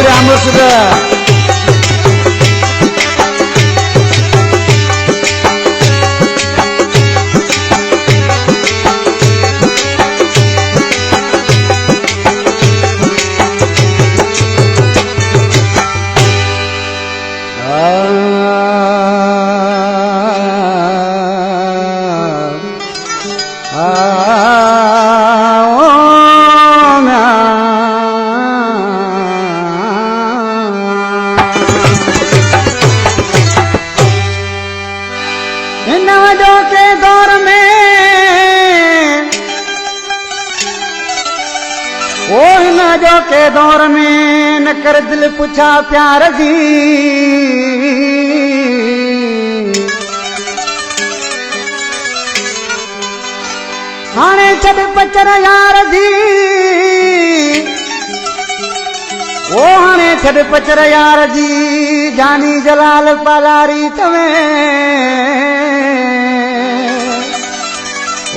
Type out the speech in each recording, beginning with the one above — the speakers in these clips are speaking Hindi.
बढ़िया मुर्शिद जो के दौर में न कर दिल पूछा प्यार जी हाणे छड़ पचर यार जी ओ हाणे छड़ पचर यार जी जानी जलाल पालारी तवे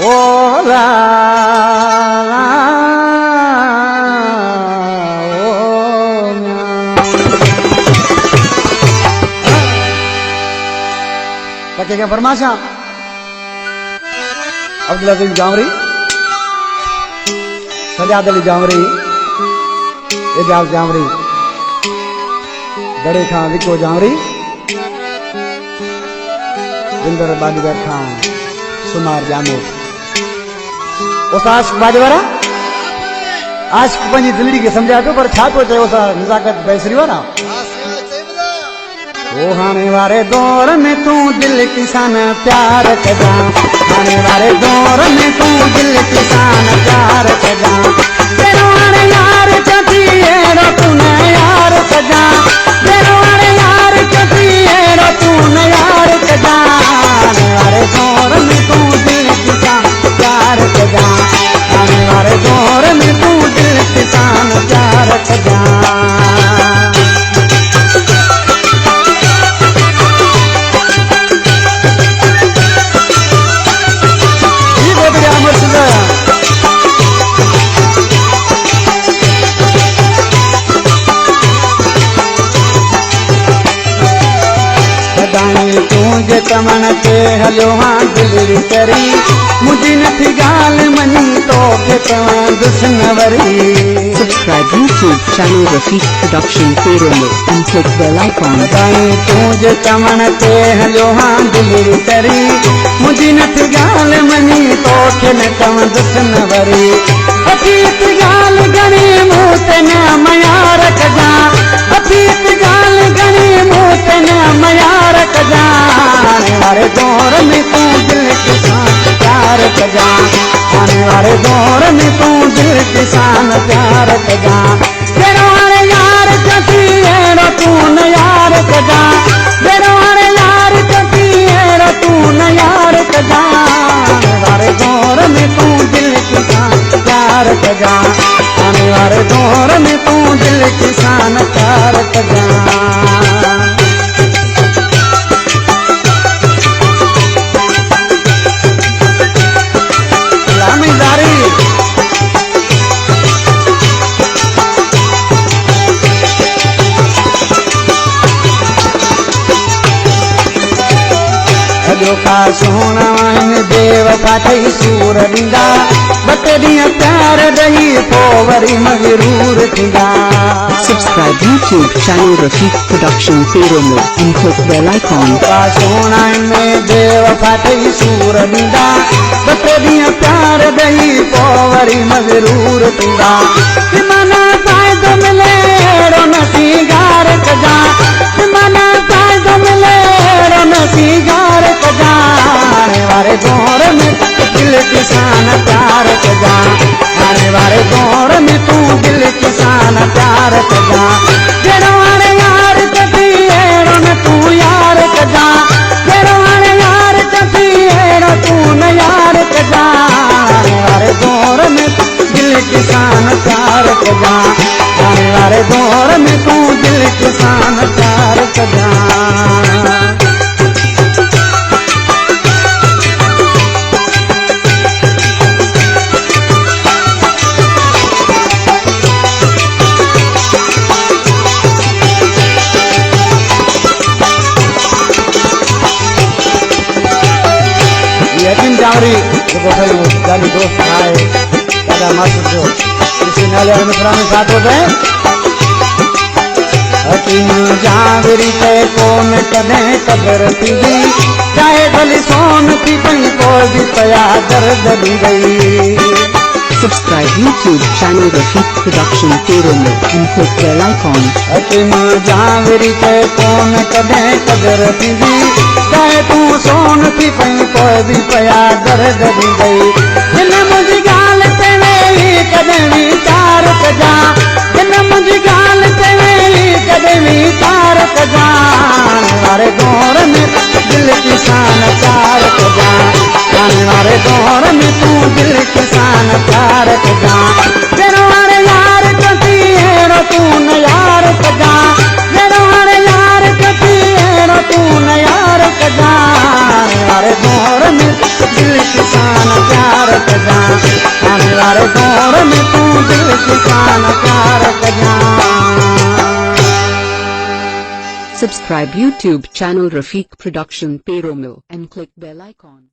ओ ला क्या फरमाशा अब्दुल अजीज जामरी सजाद अली जामरी एजाज जामरी बड़े खां विको जामरी जिंदर बाजीगर खां सुमार जामो उस बाजवारा आशिक पंहिंजी दिलड़ी के समझा तो पर छा तो चयो सा नज़ाकत बैसरी वारा ओ हाने वारे दौर में तू दिल किसान प्यार कजा हाने वारे दौर में तू दिल किसान प्यार कजा तेरो वारे यार चती एरो तू न यार कजा तेरो वारे यार चती एरो तू न यार कजा हाने वारे दौर में तू दिल किसान प्यार कजा हाने वारे दौर में तू दिल किसान प्यार कजा तूं तमन ते हलो हाँ दिलरी करी मुझी नथी गाल मनी तो के तवां दुसन worry Subscribe YouTube channel Rafiq Production Perumal and click bell icon. तूं तमन ते हलो हाँ दिलरी करी मुझी नथी गाल मनी तो के न तवां दुसन वरी अतीत गाल गणी मुँह ते न मयार कजा अतीत गाल गणी मुँह ते न मयार कजा आने वाले दौर में तू दिल किसान प्यार कजा आने वाले दौर में तू दिल किसान प्यार कजा तेरे वाले यार चती एरो तू न यार कजा तेरे वाले यार चती एरो तू न यार कजा आने वाले दौर में तू दिल किसान प्यार कजा आने वाले दौर में तू दिल किसान प्यार कजा का सोना देव पाठई सूर ॾींदा ॿ ॾींहं प्यार ॾई पोइ वरी मगरूर थींदा Subscribe YouTube channel Rafiq Production Perumal and click bell icon. का सोना में देव पाठई सूर ॾींदा ॿ ॾींहं प्यार ॾई पोइ वरी मगरूर थींदा माना फ़ाइदो मिले अहिड़ो न सीगार कजा माना फ़ाइदो मिले अहिड़ो न सीगार कजा आने वाले दौर में दिल किसान प्यार कजा आने वाले दौर में तू दिल किसान प्यार कजा तेरे वाले यार चती एरो न तू यार कजा तेरे वाले यार चती एरो तू न यार कजा आने वाले दौर में दिल किसान प्यार कजा आने वाले जावरी जेको भाई जानी दोस्त आए दादा मस्त जो इसी नाले मित्रा में साथ हो गए हकीम जावरी ते कोन कदे कदर थी चाहे भली सोन थी पई कोई भी पया दर्द दी गई Subscribe YouTube channel Rafiq Production Perumal and click bell icon. हकीम जावरी ते कोन कदे कदर थी चाहे तू सोन थी पई कोई भी पया दर्द दी गई जिन मुझी गाल ते वेली कदे विचार कजा जिन मुझी गाल ते वेली कदे विचार कजा वारे दौर में दिल किसान चार कजा आने वाले दौर में तू दिल किसान प्यार कजा जेरो वारे यार कती है तू न यार कजा जेरो वारे यार कती है तू न यार कजा वारे दौर में दिल किसान प्यार कजा आने वाले दौर में तू दिल किसान प्यार कजा Subscribe YouTube channel Rafiq Production Perumal and click bell icon.